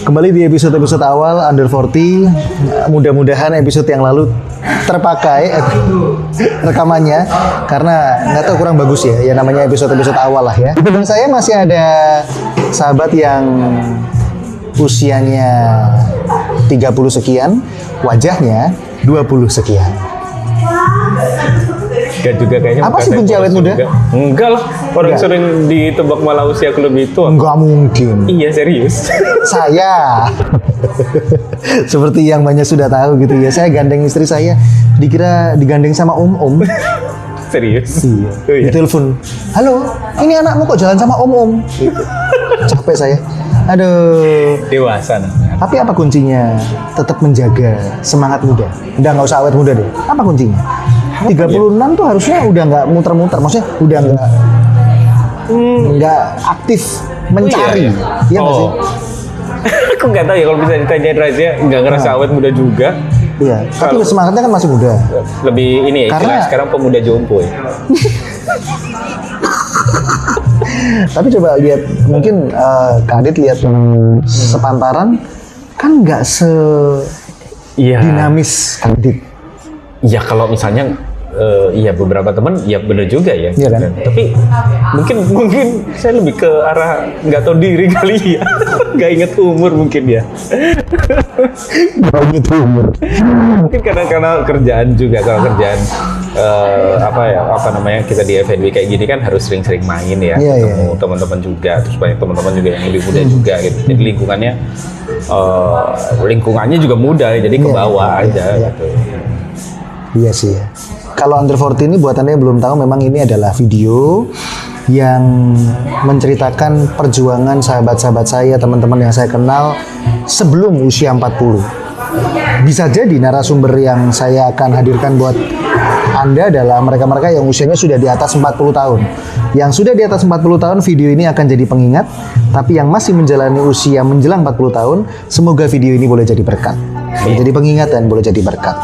Kembali di episode-episode awal Under 40. Mudah-mudahan episode yang lalu terpakai rekamannya, karena nggak tahu kurang bagus ya. Ya namanya episode-episode awal lah ya. Di depan saya masih ada sahabat yang usianya 30 sekian, wajahnya 20 sekian. Enggak juga kayaknya. Apa sih kunci awet muda? Enggak lah, orang Enggak. sering ditebak malah usia aku lebih tua. Nggak mungkin. Iya serius. Saya seperti yang banyak sudah tahu gitu ya, saya gandeng istri saya, dikira digandeng sama om. Serius. Iya. Oh, iya. Ditelepon, halo, ini anakmu kok jalan sama om gitu. Capek saya, aduh. Dewasa namanya. Tapi apa kuncinya tetap menjaga semangat muda? Nggak usah awet muda deh, apa kuncinya? 36 tuh harusnya udah nggak muter-muter, maksudnya udah nggak aktif mencari, iya nggak sih? Aku nggak tahu ya kalau bisa ditanyain Raja, nggak ngerasa awet muda juga. Iya, tapi semangatnya kan masih muda. Lebih ini ya, Karena- istilah sekarang pemuda jompo ya. Tapi coba lihat, mungkin Kak Adit lihat sepantaran kan nggak Iya. sedinamis Kak Adit. Iya kalau misalnya iya beberapa teman ya bener juga ya. Iya kan? Tapi mungkin saya lebih ke arah nggak tahu diri kali ya. Nggak inget umur mungkin ya. Banget umur. Mungkin karena kerjaan juga, kalau kerjaan apa namanya, kita di FNB kayak gini kan harus sering-sering main ya, Iya, ketemu iya. teman-teman juga, terus banyak teman-teman juga yang lebih muda juga gitu. Jadi lingkungannya juga muda, jadi ke Iya, bawah iya, aja iya. gitu. Iya sih ya. Kalau Under 40 ini buat Anda yang belum tahu, memang ini adalah video yang menceritakan perjuangan sahabat-sahabat saya, teman-teman yang saya kenal sebelum usia 40. Bisa jadi narasumber yang saya akan hadirkan buat Anda adalah mereka-mereka yang usianya sudah di atas 40 tahun. Yang sudah di atas 40 tahun, video ini akan jadi pengingat. Tapi yang masih menjalani usia menjelang 40 tahun, semoga video ini boleh jadi berkat. Boleh jadi pengingat dan boleh jadi berkat.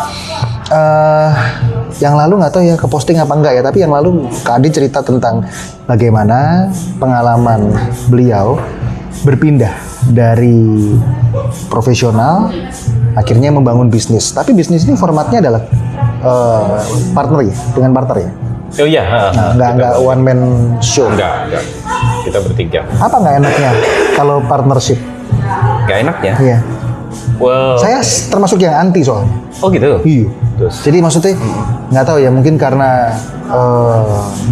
Yang lalu nggak tahu ya ke posting apa enggak ya, tapi yang lalu Kak Adi cerita tentang bagaimana pengalaman beliau berpindah dari profesional akhirnya membangun bisnis. Tapi bisnis ini formatnya adalah partner ya, dengan partner ya. Oh iya, Nggak one man show. enggak. Kita bertiga. Apa nggak enaknya kalau partnership? Nggak enak ya? Iya. Well, Saya termasuk yang anti soalnya. oh gitu. Iya. Terus? Jadi maksudnya nggak tahu ya, mungkin karena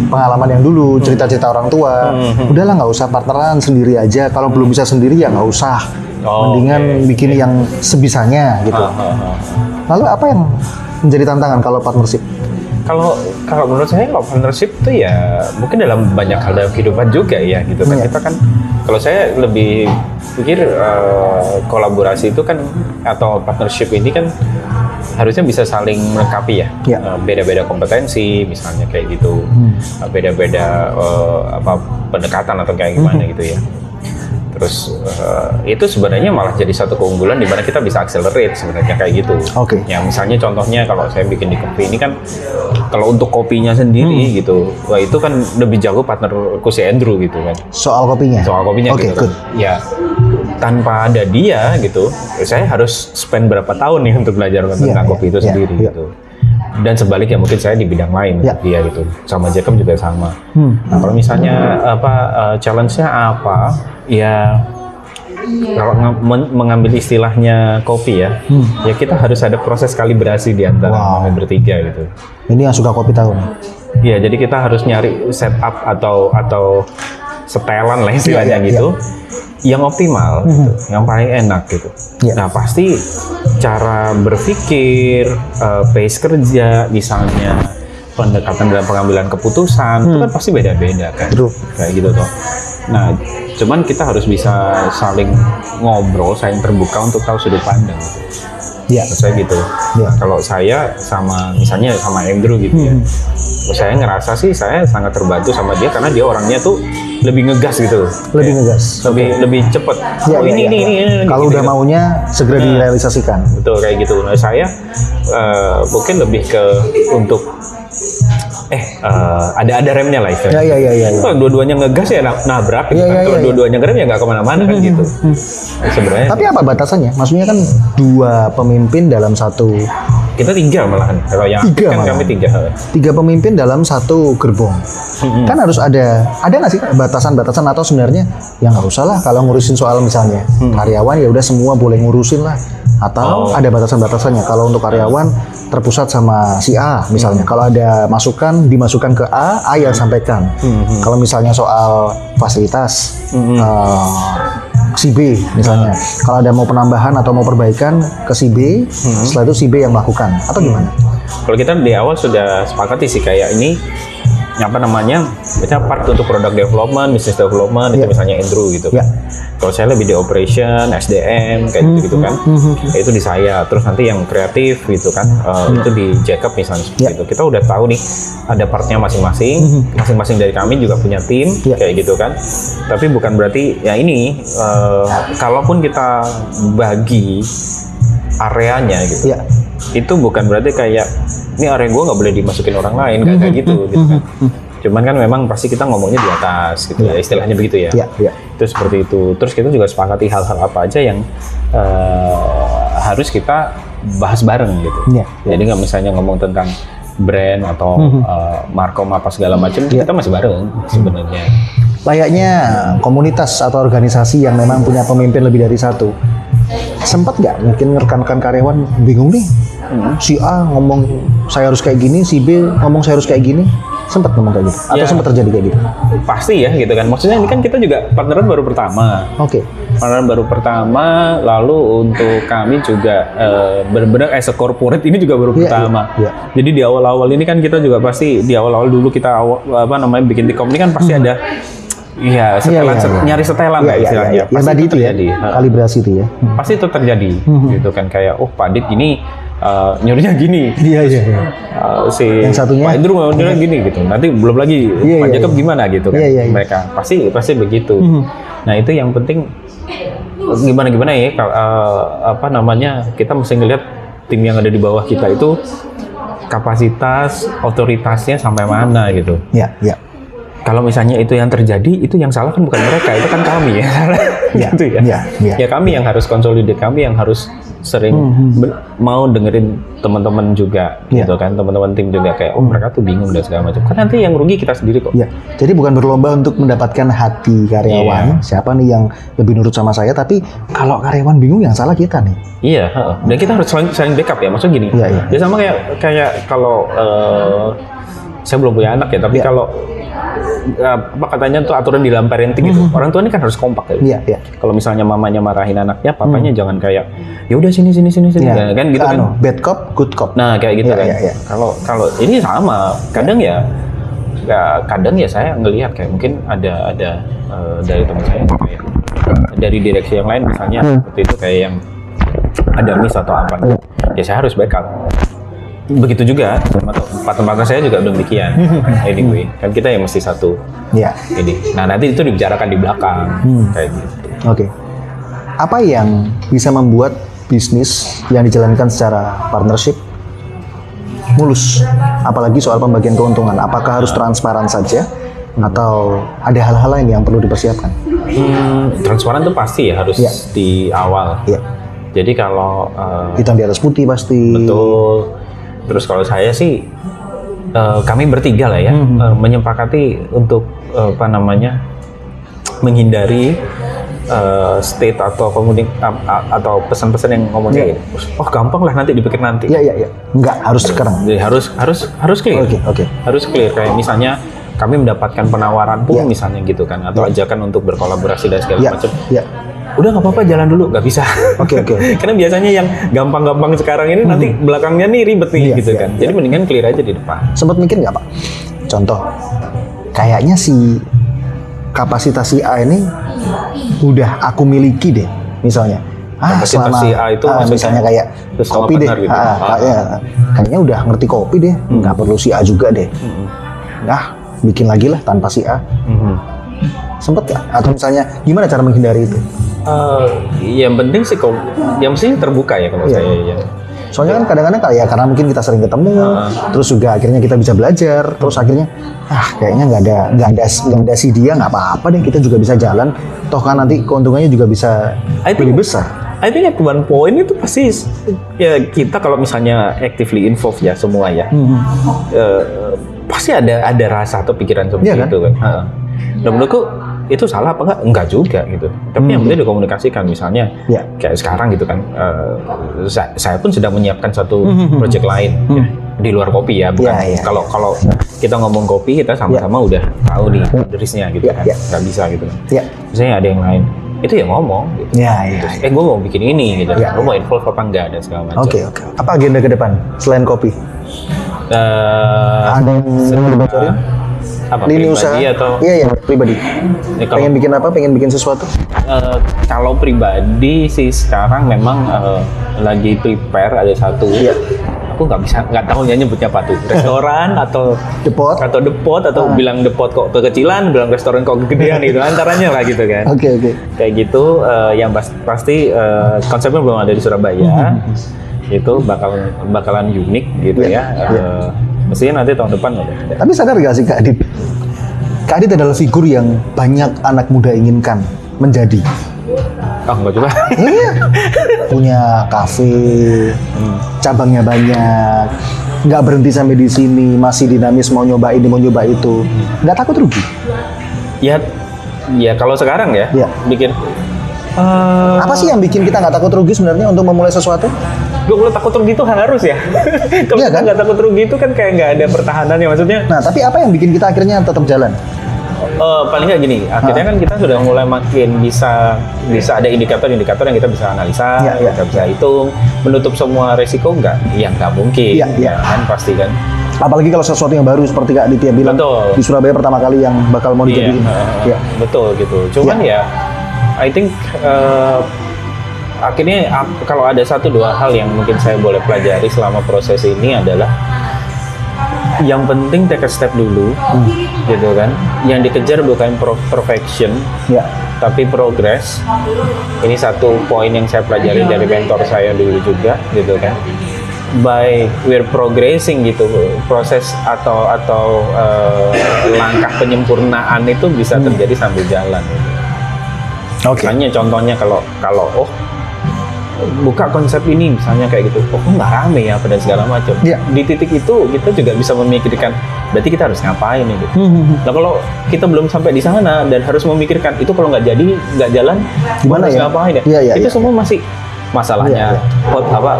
pengalaman yang dulu, cerita-cerita orang tua, udahlah nggak usah partneran, sendiri aja. Kalau belum bisa sendiri ya nggak usah. Oh, Mendingan bikin yang sebisanya gitu. Lalu apa yang menjadi tantangan kalau partnership? Kalau menurut saya kalau partnership itu ya mungkin dalam banyak hal dalam kehidupan juga ya gitu kan. Iya. Kita kan, kalau saya lebih pikir kolaborasi itu kan, atau partnership ini kan harusnya bisa saling melengkapi ya. Iya. Beda-beda kompetensi misalnya kayak gitu, beda-beda pendekatan atau kayak gimana gitu ya. Terus itu sebenarnya malah jadi satu keunggulan di mana kita bisa accelerate sebenarnya kayak gitu. Oke. Ya misalnya contohnya kalau saya bikin di kopi ini kan, kalau untuk kopinya sendiri gitu, wah itu kan lebih jago partnerku si Andrew gitu kan. Soal kopinya? Soal kopinya Oke, gitu good. kan. Ya tanpa ada dia gitu, saya harus spend berapa tahun nih untuk belajar tentang Iya, kopi itu iya, sendiri iya. gitu. Dan sebaliknya mungkin saya di bidang lain Ya. untuk dia gitu. Sama Jacob juga sama. Nah, kalau misalnya challenge-nya apa? Ya kalau mengambil istilahnya kopi ya, ya kita harus ada proses kalibrasi di antara kami bertiga gitu. Ini yang suka kopi tahu nih. Iya, jadi kita harus nyari setup atau setelan lah istilahnya Iya, gitu, yang optimal, gitu, yang paling enak gitu. Iya. Nah pasti cara berpikir, pace kerja, misalnya pendekatan dalam pengambilan keputusan itu kan pasti beda-beda kan, Betul. kayak gitu toh. Nah cuman kita harus bisa saling ngobrol, saling terbuka untuk tahu sudut pandang. Gitu. Iya. Saya gitu. Iya. Kalau saya misalnya sama Andrew gitu ya, saya ngerasa sih saya sangat terbantu sama dia karena dia orangnya tuh lebih ngegas gitu. Lebih ngegas. Lebih cepet. Iya, Oh, iya, ini, iya. Kalau gitu, udah gitu. maunya segera direalisasikan. Betul kayak gitu. Nah saya mungkin lebih ke untuk ada remnya lah istilahnya. Ya. Kalau dua-duanya ngegas ya nabrak gitu kan. Kalau dua-duanya ngerem ya nggak kemana-mana kan gitu. Sebenarnya Tapi apa batasannya? Maksudnya kan 2 pemimpin dalam satu, kita 3 malahan. Kalau yang 3 kan malah. kami 3. 3 pemimpin dalam satu gerbong. Kan harus ada nggak sih batasan-batasan, atau sebenarnya ya nggak usah lah kalau ngurusin soal misalnya karyawan ya udah semua boleh ngurusin lah, atau ada batasan-batasannya. Kalau untuk karyawan terpusat sama si A misalnya, kalau ada masukan dimasukkan ke A yang sampaikan. Kalau misalnya soal fasilitas si B misalnya, kalau ada mau penambahan atau mau perbaikan ke si B, setelah itu si B yang melakukan, atau gimana? Kalau kita di awal sudah sepakati sih kayak ini apa namanya, kita part untuk product development, business development itu misalnya Andrew gitu kan. Kalau saya lebih di operation, SDM kayak gitu kan. Itu di saya. Terus nanti yang kreatif gitu kan, itu di Jacob misalnya seperti itu. Kita udah tahu nih ada partnya masing-masing. Masing-masing dari kami juga punya tim kayak gitu kan. Tapi bukan berarti ya ini kalaupun kita bagi areanya gitu. Itu bukan berarti kayak ini area gue nggak boleh dimasukin orang lain, kayak gitu kan. Cuman kan memang pasti kita ngomongnya di atas gitu ya, istilahnya begitu ya. Itu seperti itu. Terus kita juga sepakati hal-hal apa aja yang harus kita bahas bareng gitu. Jadi nggak misalnya ngomong tentang brand atau markom apa segala macam, kita masih bareng sebenarnya. Layaknya komunitas atau organisasi yang memang punya pemimpin lebih dari satu. Sempat nggak mungkin rekan-rekan karyawan bingung nih, si A ngomong saya harus kayak gini, si B ngomong saya harus kayak gini, sempat ngomong kayak gitu? Atau sempat terjadi kayak gitu? Pasti ya gitu kan, maksudnya ini kan kita juga partneran baru pertama. Partneran baru pertama, lalu untuk kami juga benar-benar as a corporate ini juga baru pertama. Jadi di awal-awal ini kan kita juga pasti, di awal-awal dulu kita bikin T-Com ini kan pasti ada nyari setelan lah istilahnya. Yang tadi itu terjadi. Kalibrasi itu ya. Pasti itu terjadi, gitu kan, kayak Pak Dit ini nyuruhnya gini. Si yang satunya Pak Indru nyuruhnya gini gitu. Nanti belum lagi Pak Jacob gimana gitu kan. Mereka pasti begitu. Nah, itu yang penting gimana ya kita mesti ngelihat tim yang ada di bawah kita itu kapasitas, otoritasnya sampai mana gitu. Kalau misalnya itu yang terjadi, itu yang salah kan bukan mereka, itu kan kami ya. Gitu ya. Ya kami yang harus konsolidasi, kami yang harus sering mau dengerin teman-teman juga, gitu kan, teman-teman tim juga kayak mereka tuh bingung dan segala macam. Kan nanti yang rugi kita sendiri kok. Jadi bukan berlomba untuk mendapatkan hati karyawan, siapa nih yang lebih nurut sama saya, tapi kalau karyawan bingung yang salah kita nih. Dan kita harus saling backup ya, maksudnya gini. Ya sama kayak kalau saya belum punya anak ya, tapi kalau apa katanya tuh aturan di dalam parenting gitu. Orang tua ini kan harus kompak ya. Kalau misalnya mamanya marahin anaknya, papanya jangan kayak ya udah sini kan gitu kan. Bad cop, good cop. Nah, kayak gitu kan. Kalau ini sama, kadang ya saya ngelihat kayak mungkin ada dari teman saya kayak dari direksi yang lain misalnya seperti itu, kayak yang ada miss atau apa. Ya saya harus backup. Begitu juga tempat saya juga demikian. Anyway, kan kita yang mesti satu. Ini. Nah, nanti itu dibicarakan di belakang kayak gitu. Apa yang bisa membuat bisnis yang dijalankan secara partnership mulus? Apalagi soal pembagian keuntungan. Apakah harus transparan saja atau ada hal-hal lain yang perlu dipersiapkan? Transparan itu pasti ya harus di awal. Jadi kalau hitam di atas putih pasti. Betul. Terus kalau saya sih kami bertiga lah ya menyepakati untuk menghindari state atau atau pesan-pesan yang ngomongnya gitu. Oh gampang lah nanti dipikir nanti. Enggak harus sekarang. Jadi harus clear. Harus clear, kayak misalnya kami mendapatkan penawaran pun misalnya gitu kan, atau ajakan untuk berkolaborasi dan segala macam. Udah nggak apa-apa, jalan dulu, nggak bisa. Karena biasanya yang gampang-gampang sekarang ini nanti belakangnya nih ribet nih gitu kan. Jadi mendingan clear aja di depan. Sempat mikir nggak Pak? Contoh, kayaknya si kapasitas si A ini udah aku miliki deh, misalnya. Kapasitas si A itu misalnya kayak kopi deh. Gitu. Kayaknya udah ngerti kopi deh, nggak perlu si A juga deh. Bikin lagi lah tanpa si A. Sempet nggak? Atau misalnya gimana cara menghindari itu? Yang penting sih yang mesti terbuka ya kalau saya ya. Soalnya kan kadang-kadang kayak karena mungkin kita sering ketemu, terus juga akhirnya kita bisa belajar, terus akhirnya kayaknya nggak ada si dia, nggak apa-apa deh, kita juga bisa jalan. Toh kan nanti keuntungannya juga bisa lebih besar. I think at one point itu pasti ya kita kalau misalnya actively involved ya semua ya, pasti ada rasa atau pikiran seperti Iya kan? itu kan. Dan menurutku itu salah apa enggak? Enggak juga gitu. Tapi yang penting dikomunikasikan, misalnya kayak sekarang gitu kan. Saya pun sedang menyiapkan satu project lain ya, di luar kopi ya, bukan. Kalau kita ngomong kopi, kita sama-sama udah tahu nih boundariesnya gitu kan. Nggak bisa gitu kan. Misalnya ada yang lain, itu ya ngomong gitu. Terus, gue mau bikin ini gitu. Lo mau involve apa enggak dan segala macam. Oke. Apa agenda ke depan selain kopi? Ada yang dibocorin? Apa Lini pribadi usaha atau pribadi? Ya, Pengen bikin apa? Pengen bikin sesuatu? Kalau pribadi sih sekarang memang lagi prepare ada satu. Aku nggak tahu nyebutnya apa tuh, restoran atau Depot atau bilang depot kok kekecilan, bilang restoran kok kegedean gitu, antaranya lah gitu kan. Oke. Kayak gitu, yang pasti konsepnya belum ada di Surabaya. Itu bakalan unik gitu ya. Mestinya nanti tahun depan ada. Tapi sadar gak sih Kak Adit? Kak Adit adalah figur yang banyak anak muda inginkan menjadi. Enggak juga. Iya. Punya kafe, cabangnya banyak, nggak berhenti sampai di sini, masih dinamis, mau nyoba ini, mau nyoba itu. Nggak takut rugi? Ya kalau sekarang ya, bikin. Apa sih yang bikin kita nggak takut rugi sebenarnya untuk memulai sesuatu? Kalau takut rugi itu harus ya. Kalau kita nggak takut rugi itu kan kayak nggak ada pertahanannya, maksudnya. Nah, tapi apa yang bikin kita akhirnya tetap jalan? Paling nggak gini, akhirnya kan kita sudah mulai makin bisa ada indikator-indikator yang kita bisa analisa, kita bisa hitung, menutup semua resiko nggak mungkin, kan pasti kan. Apalagi kalau sesuatu yang baru seperti Kak Aditya bilang di Surabaya pertama kali yang bakal mau dijadiin. Betul gitu. Cuman I think akhirnya kalau ada 1-2 hal yang mungkin saya boleh pelajari selama proses ini adalah yang penting take a step dulu, gitu kan. Yang dikejar bukan perfection, tapi progress. Ini satu poin yang saya pelajari dari mentor saya dulu juga, gitu kan. By we're progressing gitu, proses atau langkah penyempurnaan itu bisa terjadi sambil jalan. Gitu. Misalnya contohnya kalau buka konsep ini misalnya kayak gitu, nggak rame ya dan segala macam. Di titik itu kita juga bisa memikirkan berarti kita harus ngapain gitu. Nah kalau kita belum sampai di sana dan harus memikirkan itu kalau nggak jalan gimana ya? Ngapain ya? Itu semua masih masalahnya.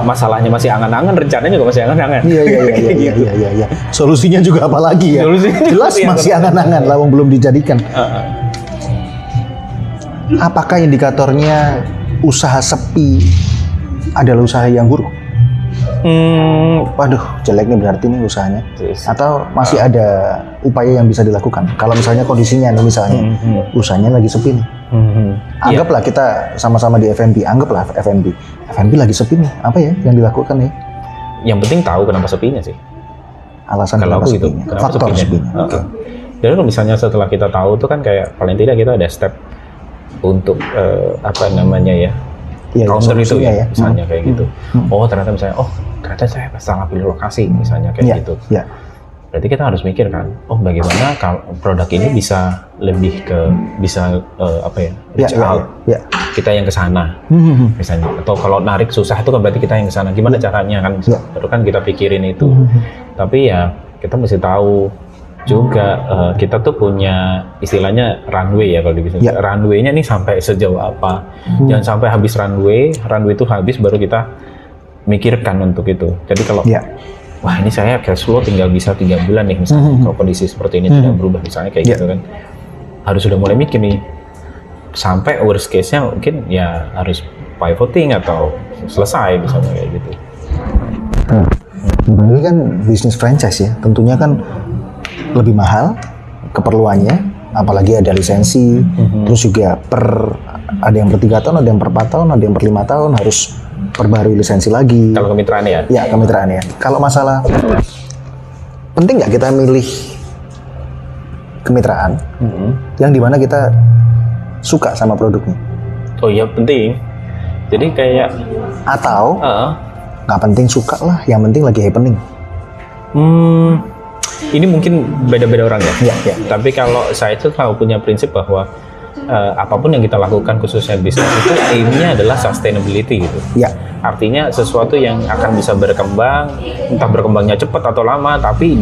Masalahnya masih angan-angan, rencananya juga masih angan-angan. Iya. Solusinya juga apalagi ya? Jelas masih angan-angan, lawang belum dijadikan. Apakah indikatornya usaha sepi adalah usaha yang buruk? Waduh, jelek nih berarti nih usahanya. Atau masih ada upaya yang bisa dilakukan? Kalau misalnya kondisinya nih misalnya usahanya lagi sepi nih. Anggaplah kita sama-sama di F&B, anggaplah F&B lagi sepi nih. Apa ya yang dilakukan ya? Yang penting tahu kenapa sepinya sih. Alasan kenapa sepinya. Faktor sepinya. Jadi kalau misalnya setelah kita tahu tuh kan kayak paling tidak kita ada step untuk counter itu ya, misalnya kayak gitu. Ternyata saya salah pilih lokasi misalnya kayak gitu. Berarti kita harus mikir kan, bagaimana kalau produk ini bisa lebih ke reach out. Kita yang ke sana misalnya, atau kalau narik susah itu kan berarti kita yang ke sana. Gimana caranya kan? Baru kan kita pikirin itu. Tapi ya kita mesti tahu juga kita tuh punya istilahnya runway ya kalau dibilang. Runway-nya nih sampai sejauh apa. Jangan sampai habis runway itu habis baru kita mikirkan untuk itu. Jadi kalau wah ini saya cash flow tinggal bisa 3 bulan nih misalnya, kalau kondisi seperti ini tidak berubah misalnya kayak gitu kan. Harus sudah mulai mikir nih. Sampai worst case-nya mungkin ya harus pivoting atau selesai misalnya kayak gitu. Ini kan bisnis franchise ya. Tentunya kan lebih mahal keperluannya, apalagi ada lisensi, terus juga ada yang per 3 tahun, ada yang per 4 tahun, ada yang per 5 tahun harus perbarui lisensi lagi. Kalau kemitraan ya? Ya kemitraan ya. Kalau masalah penting nggak kita milih kemitraan yang dimana kita suka sama produknya? Oh iya penting. Jadi kayak atau nggak penting suka lah, yang penting lagi happening. Ini mungkin beda-beda orang ya. Iya. Tapi kalau saya itu selalu punya prinsip bahwa apapun yang kita lakukan khususnya bisnis itu aimnya adalah sustainability gitu. Ya. Artinya sesuatu yang akan bisa berkembang, entah berkembangnya cepat atau lama, tapi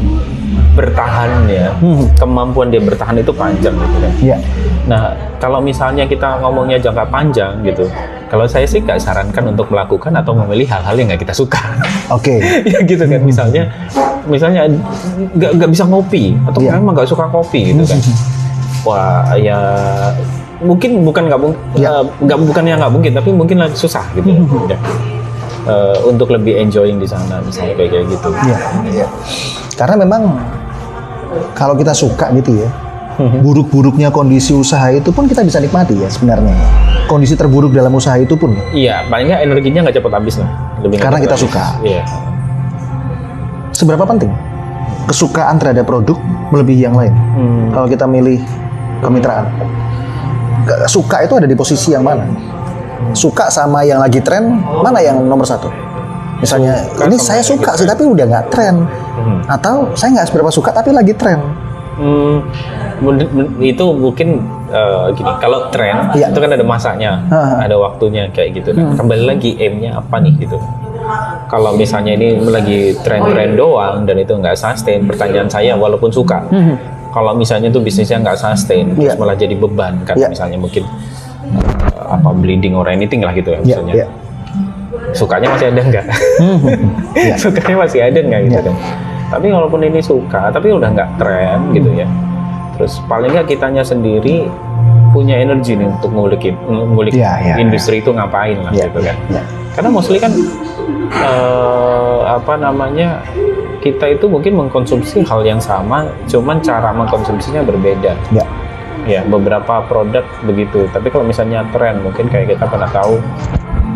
bertahan ya. Kemampuan dia bertahan itu panjang gitu kan. Ya. Nah, kalau misalnya kita ngomongnya jangka panjang gitu, kalau saya sih nggak sarankan untuk melakukan atau memilih hal-hal yang nggak kita suka. Oke. Ya gitu kan, misalnya nggak bisa ngopi atau memang nggak suka kopi gitu kan. Wah, ya mungkin bukan nggak mungkin, tapi mungkin lagi susah gitu. Ya. Untuk lebih enjoying di sana, misalnya kayak gitu. Iya. Karena memang kalau kita suka gitu ya, buruk-buruknya kondisi usaha itu pun kita bisa nikmati ya sebenarnya. Kondisi terburuk dalam usaha itu pun. Iya, paling nggak energinya nggak cepat habis lah. Karena kita suka. Iya. Seberapa penting kesukaan terhadap produk melebihi yang lain? Kalau kita milih kemitraan, suka itu ada di posisi yang mana? Suka sama yang lagi tren, mana yang nomor satu? Misalnya, ini saya suka sih tapi udah nggak tren. Atau saya nggak seberapa suka tapi lagi tren. Itu mungkin gini, kalau tren itu kan ada masanya, ada waktunya kayak gitu. Kembali lagi aimnya apa nih gitu. Kalau misalnya ini lagi tren-tren doang dan itu nggak sustain, pertanyaan saya walaupun suka, kalau misalnya itu bisnisnya nggak sustain, terus malah jadi beban kan, misalnya mungkin bleeding or anything lah gitu ya misalnya. Sukanya masih ada nggak? Sukanya masih ada nggak gitu kan? Tapi walaupun ini suka, tapi udah nggak tren gitu ya. Terus paling nggak kitanya sendiri punya energi nih untuk ngulik industri itu ngapain lah gitu kan. Karena mostly kan kita itu mungkin mengkonsumsi hal yang sama, cuman cara mengkonsumsinya berbeda. Ya, beberapa produk begitu. Tapi kalau misalnya tren, mungkin kayak kita pernah tahu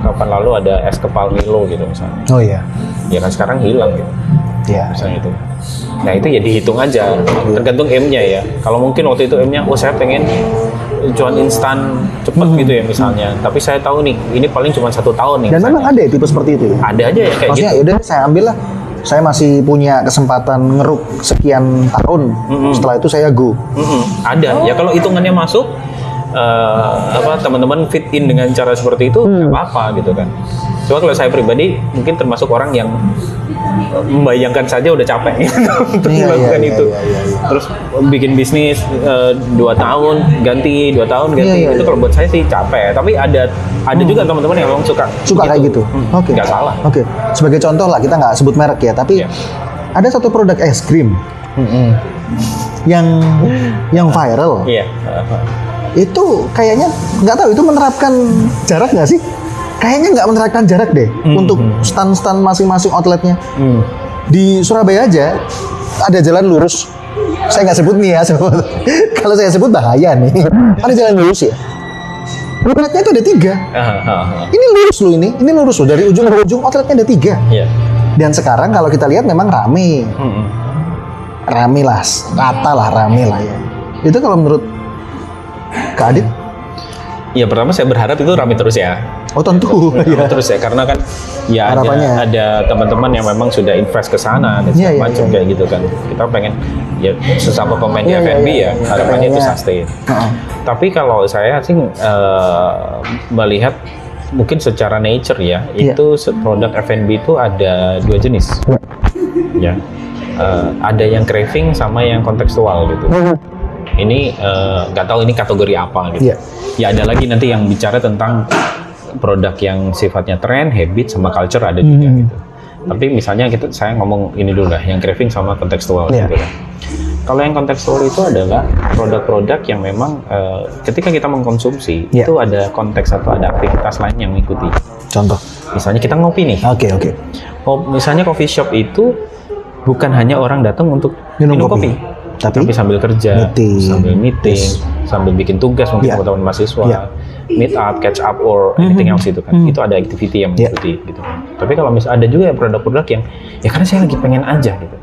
kapan lalu ada es kepal Milo gitu misalnya. Oh iya. Ya kan sekarang hilang gitu. Iya. Misalnya itu. Nah itu ya dihitung aja, tergantung aimnya ya. Kalau mungkin waktu itu aimnya, saya pengen cuan instan cepet gitu ya misalnya. Tapi saya tahu nih, ini paling cuma 1 tahun nih. Dan misalnya. memang ada ya tipe seperti itu ya? Ada aja ya kayak maksudnya gitu. Yaudah saya ambil lah. Saya masih punya kesempatan ngeruk sekian tahun. Setelah itu saya go. Ada. Ya kalau hitungannya masuk, teman-teman fit in dengan cara seperti itu nggak apa-apa gitu kan. Cuma kalau saya pribadi mungkin termasuk orang yang membayangkan saja udah capek gitu untuk melakukan itu. Terus bikin bisnis 2 tahun ganti, 2 tahun ganti, itu kalau buat saya sih capek. Tapi ada juga teman-teman yang memang suka kayak gitu. Oke. Nggak salah. Oke. Sebagai contoh lah, kita nggak sebut merek ya, tapi ada satu produk es krim yang viral. Iya. Itu kayaknya nggak tahu itu menerapkan jarak nggak sih? Kayaknya nggak menerapkan jarak deh untuk stand-stand masing-masing outletnya. Di Surabaya aja ada jalan lurus. Saya nggak sebut nih ya, kalau saya sebut bahaya nih. Ada jalan lurus ya. Outletnya itu ada 3. Ini lurus loh ini lurus loh, dari ujung ke ujung outletnya ada 3. Dan sekarang kalau kita lihat memang rame. Rame lah, rame lah ya. Itu kalau menurut Kak Adit? Ya pertama saya berharap itu rame terus ya. Oh tentu. Rame terus ya, karena kan ya ada teman-teman yang memang sudah invest ke sana dan segala macam kayak gitu kan. Kita pengen ya sesama pemain di F&B ya harapannya itu sustain. Tapi kalau saya sih melihat mungkin secara nature ya, itu produk F&B itu ada 2 jenis. Ya. Ada yang craving sama yang kontekstual gitu. Ini nggak tahu ini kategori apa gitu. Ya ada lagi nanti yang bicara tentang produk yang sifatnya tren, habit, sama culture ada juga gitu. Tapi misalnya saya ngomong ini dulu lah, yang craving sama kontekstual gitu kan. Kalau yang kontekstual itu adalah produk-produk yang memang ketika kita mengkonsumsi itu ada konteks atau ada aktivitas lain yang mengikuti. Contoh? Misalnya kita ngopi nih. Oke. Misalnya coffee shop itu bukan hanya orang datang untuk minum kopi. Tapi sambil kerja, sambil meeting, sambil bikin tugas mungkin teman-teman mahasiswa, meet up, catch up, or anything else itu kan. Itu ada activity yang mengikuti gitu. Tapi kalau misalnya ada juga produk-produk yang ya karena saya lagi pengen aja gitu.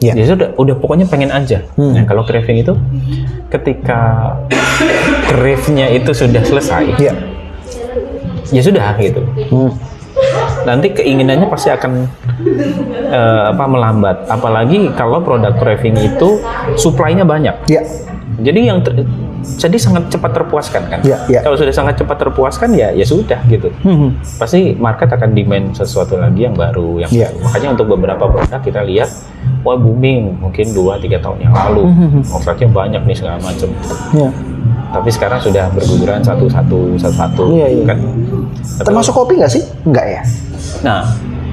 Ya udah pokoknya pengen aja. Nah kalau craving itu ketika crave-nya itu sudah selesai, ya sudah gitu. nanti keinginannya pasti akan melambat. Apalagi kalau produk craving itu supply-nya banyak. Ya. Jadi jadi sangat cepat terpuaskan kan. Ya. Kalau sudah sangat cepat terpuaskan ya sudah gitu. Pasti market akan demand sesuatu lagi yang baru, yang baru. Makanya untuk beberapa produk kita lihat wah booming mungkin 2-3 tahun yang lalu. Ofernya banyak nih segala macam. Ya. Tapi sekarang sudah berguguran satu-satu kan. Termasuk kopi nggak sih? Enggak ya. Nah,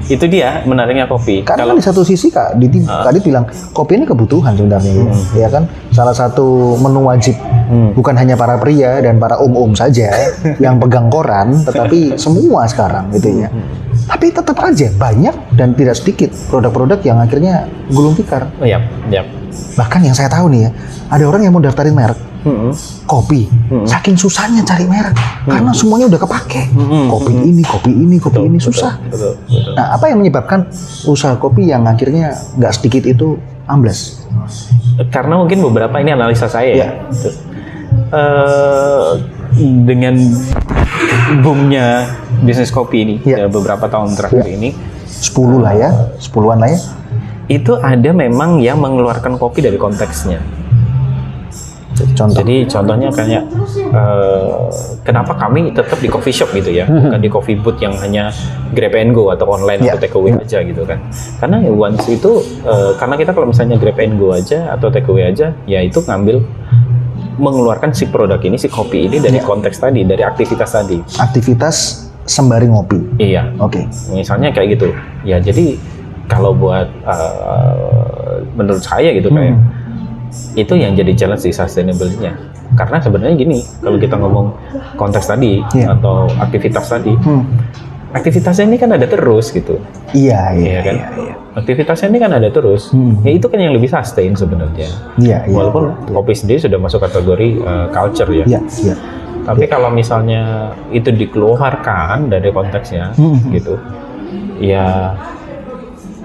itu dia menariknya kopi. Karena di satu sisi Kak Didi tadi bilang kopi ini kebutuhan sebenarnya, ya kan? Salah satu menu wajib bukan hanya para pria dan para saja yang pegang koran, tetapi semua sekarang gitu ya. Tapi tetap aja banyak dan tidak sedikit produk-produk yang akhirnya gulung tikar. Iya. Bahkan yang saya tahu nih ya, ada orang yang mau daftarin merek kopi, saking susahnya cari merek karena semuanya udah kepake. Kopi ini susah. Betul. Nah, apa yang menyebabkan usaha kopi yang akhirnya nggak sedikit itu ambles? Karena mungkin beberapa ini analisa saya ya. Dengan boomnya bisnis kopi ini beberapa tahun terakhir ini 10-an lah ya. Itu ada memang yang mengeluarkan kopi dari konteksnya. Jadi contohnya kayak kenapa kami tetap di coffee shop gitu ya, bukan di coffee booth yang hanya grab and go atau online atau take away aja gitu kan. Karena once itu karena kita kalau misalnya grab and go aja atau take away aja, ya itu mengeluarkan si produk ini, si kopi ini dari konteks tadi, dari aktivitas tadi. Aktivitas sembari ngopi. Iya. Oke. Misalnya kayak gitu. Ya jadi kalau buat menurut saya gitu kayak itu yang jadi challenge di sustainability-nya. Karena sebenarnya gini, kalau kita ngomong konteks tadi atau aktivitas tadi, aktivitasnya ini kan ada terus gitu. Iya. Aktivitasnya ini kan ada terus. Ya itu kan yang lebih sustain sebenarnya. Walaupun kopi sendiri sudah masuk kategori culture ya. Tapi kalau misalnya itu dikeluarkan dari konteksnya gitu, ya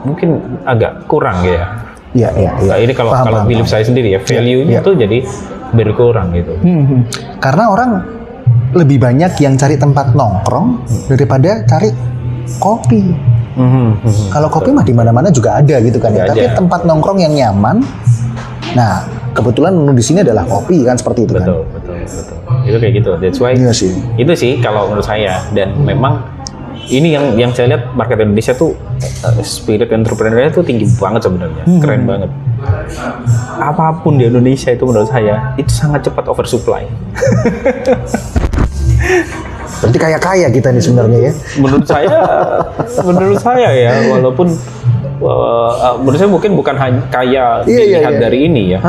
mungkin agak kurang ya. Nah, ini kalau belief saya sendiri ya, value-nya tuh jadi berkurang gitu. Karena orang lebih banyak yang cari tempat nongkrong daripada cari kopi. Kalau kopi mah di mana-mana juga ada gitu kan ya. Tapi tempat nongkrong yang nyaman. Nah, kebetulan menu di sini adalah kopi kan seperti itu kan. Betul. Itu kayak gitu. That's why. Itu sih kalau menurut saya, dan memang ini yang saya lihat market Indonesia tuh spirit entrepreneurnya tuh tinggi banget sebenarnya, keren banget. Apapun di Indonesia itu menurut saya itu sangat cepat oversupply. Berarti kaya kita nih sebenarnya ya. Menurut saya ya, walaupun menurut saya mungkin bukan hanya kaya dilihat dari ini ya,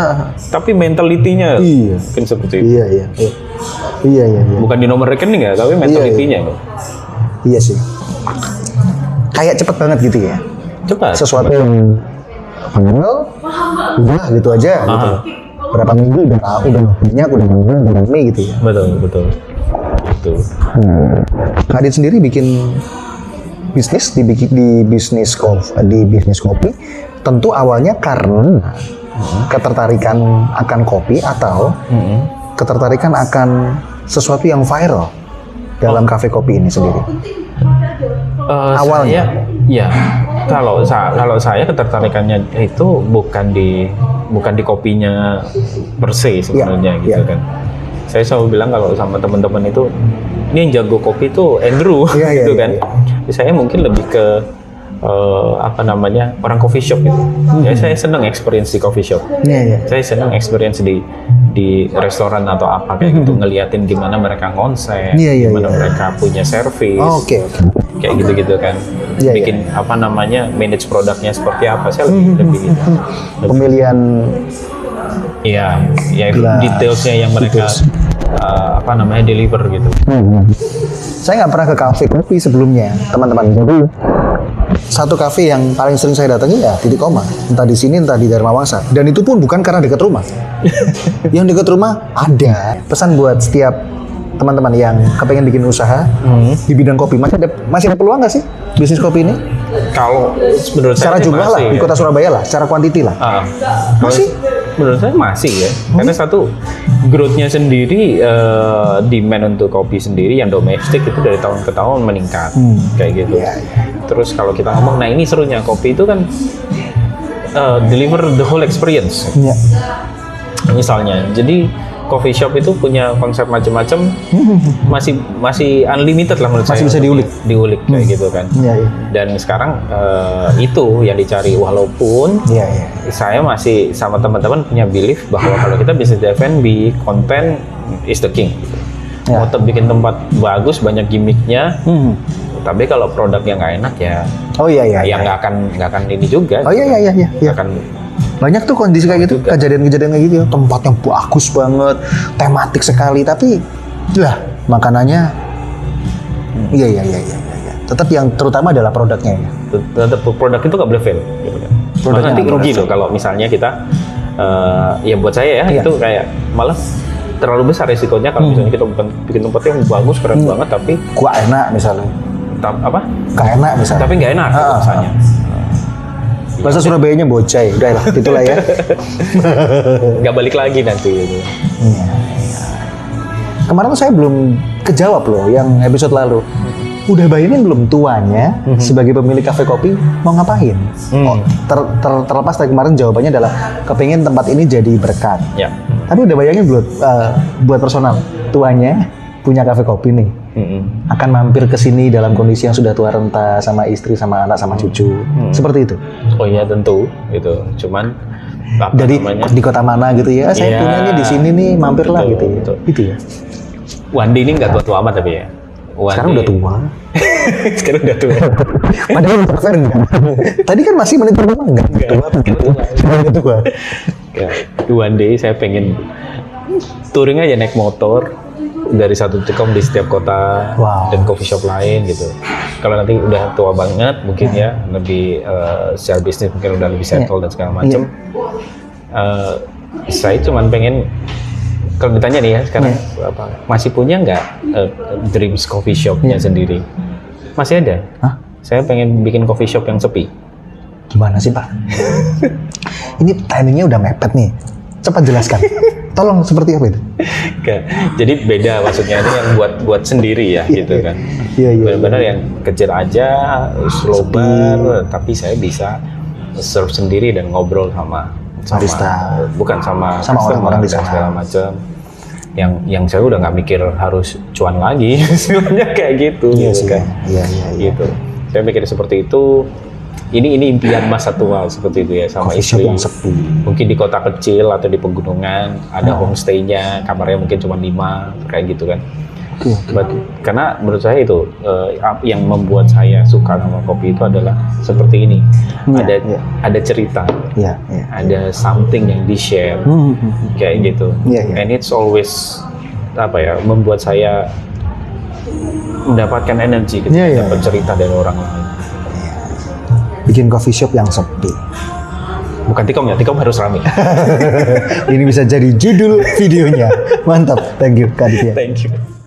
tapi mentalitinya mungkin seperti itu. Iya. Bukan di nomor rekening ya, tapi mentalitinya. Iya sih. Kayak cepet banget gitu ya. Cepat. Sesuatu yang viral, udah gitu aja. Gitu. Berapa minggu udah banyak, udah rame gitu ya. Betul. Itu. Kak Adit sendiri bikin bisnis di bisnis kopi. Tentu awalnya karena ketertarikan akan kopi atau ketertarikan akan sesuatu yang viral dalam kafe kopi ini sendiri. Awalnya kalau saya ketertarikannya itu bukan di kopinya per se sebenarnya gitu kan. Saya selalu bilang kalau sama teman-teman itu, ini yang jago kopi itu Andrew gitu kan. Saya mungkin lebih ke orang coffee shop gitu. Ya saya senang experience di coffee shop. Saya senang experience di restoran atau apa kayak gitu, ngeliatin gimana mereka konsep, gimana mereka punya service, kayak gitu-gitu kan. Bikin manage produknya seperti apa. Saya lebih gitu. Pemilihan detailsnya yang mereka deliver gitu. Saya nggak pernah ke kafe kopi sebelumnya, teman-teman. Jadi satu kafe yang paling sering saya datangi ya Titik Koma, entah di sini entah di Dharma Wangsa, dan itu pun bukan karena dekat rumah. Yang dekat rumah ada. Pesan buat setiap teman-teman yang kepengen bikin usaha di bidang kopi, masih ada peluang nggak sih bisnis kopi ini? Kalau menurut secara saya jumlah lah, di kota Surabaya lah, secara kuantiti lah. menurut saya masih ya. Karena satu, growth-nya sendiri, demand untuk kopi sendiri yang domestik itu dari tahun ke tahun meningkat, kayak gitu. Terus kalau kita ngomong, nah ini serunya kopi itu kan deliver the whole experience. Iya. Misalnya, jadi coffee shop itu punya konsep macam-macam, masih unlimited lah menurut Masih saya. bisa diulik kayak gitu kan. Iya, iya. Dan sekarang itu yang dicari, walaupun Iya, iya. saya masih sama teman-teman punya belief bahwa kalau kita bisnis di F&B, content is the king. Ya. Mau bikin tempat bagus, banyak gimmicknya, tapi kalau produknya nggak enak ya, Oh iya, iya. ya nggak akan ini juga. Oh iya, iya, iya, iya. Nggak akan. Banyak tuh kondisi kayak gitu, kejadian-kejadian kayak gitu ya. Tempatnya bagus banget, tematik sekali, tapi lah makanannya, iya. Tetap yang terutama adalah produknya ya. Tetap produk itu nggak boleh fail. Gitu kan. Produknya Nanti nggak rugi boleh loh kalau misalnya kita, ya buat saya ya Iya. itu kayak malah terlalu besar resikonya kalau misalnya kita bukan bikin tempat yang bagus, keren banget, tapi Gua enak misalnya, apa? gak enak misalnya. Tapi nggak enak gitu misalnya. Bahasa Surabayanya bocai, udah lah, itulah ya. Nggak balik lagi nanti gitu. Iya. Kemarin tuh saya belum kejawab loh yang episode lalu. Udah bayangin belum tuanya sebagai pemilik kafe kopi mau ngapain? Oh, terlepas dari kemarin jawabannya adalah kepingin tempat ini jadi berkat. Ya. Tapi udah bayangin belum buat personal tuanya punya kafe kopi nih, akan mampir ke sini dalam kondisi yang sudah tua renta sama istri sama anak sama cucu, seperti itu. Oh iya tentu gitu. Cuman apa Jadi namanya? di kota mana gitu ya? Saya Iya. punya nih di sini nih, mampirlah Betul, gitu ya. betul. Gitu ya. Wandi ini nggak tua-tua amat tapi ya. Wandi. Sekarang udah tua. Sekarang udah tua. Padahal untuk fair enggak. Tadi kan masih menit pertama enggak tua begitu. Udah tua. Ya, one day saya pengen touring aja naik motor dari satu tikom di setiap kota. Wow. Dan coffee shop lain gitu. Kalau nanti udah tua banget mungkin ya lebih secara bisnis mungkin udah lebih settle dan segala macam. Saya cuman pengen, kalau ditanya nih ya sekarang apa, masih punya nggak dreams coffee shopnya sendiri? Masih ada. Hah? Saya pengen bikin coffee shop yang sepi. Gimana sih Pak? Ini timingnya udah mepet nih. Cepat jelaskan. Tolong, seperti apa itu? Nggak. Jadi beda maksudnya, ini yang buat sendiri ya gitu kan. Iya. Benar-benar yang kecil aja, slow bar, tapi saya bisa serve sendiri dan ngobrol sama Barista. bukan sama orang-orang di dan sana. segala macam. Yang saya udah nggak mikir harus cuan lagi, sebenarnya kayak gitu. Iya gitu sih. kan. Iya. Gitu. Saya mikir seperti itu. Ini impian masa tua seperti itu ya, sama Coffee shop istri. yang sepi. Mungkin di kota kecil atau di pegunungan ada homestay-nya, kamarnya mungkin cuma 5 kayak gitu kan. Oke. Karena menurut saya itu yang membuat saya suka sama kopi itu adalah seperti ini. Ada cerita, Iya. ada something yang di-share kayak gitu. Iya. And it's always membuat saya mendapatkan energi ketika Iya. dapat cerita dari orang lain. Bikin coffee shop yang sepi. Bukan tikom ya, tikom harus rame. Ini bisa jadi judul videonya. Mantap. Thank you Kak Aditya. Thank you.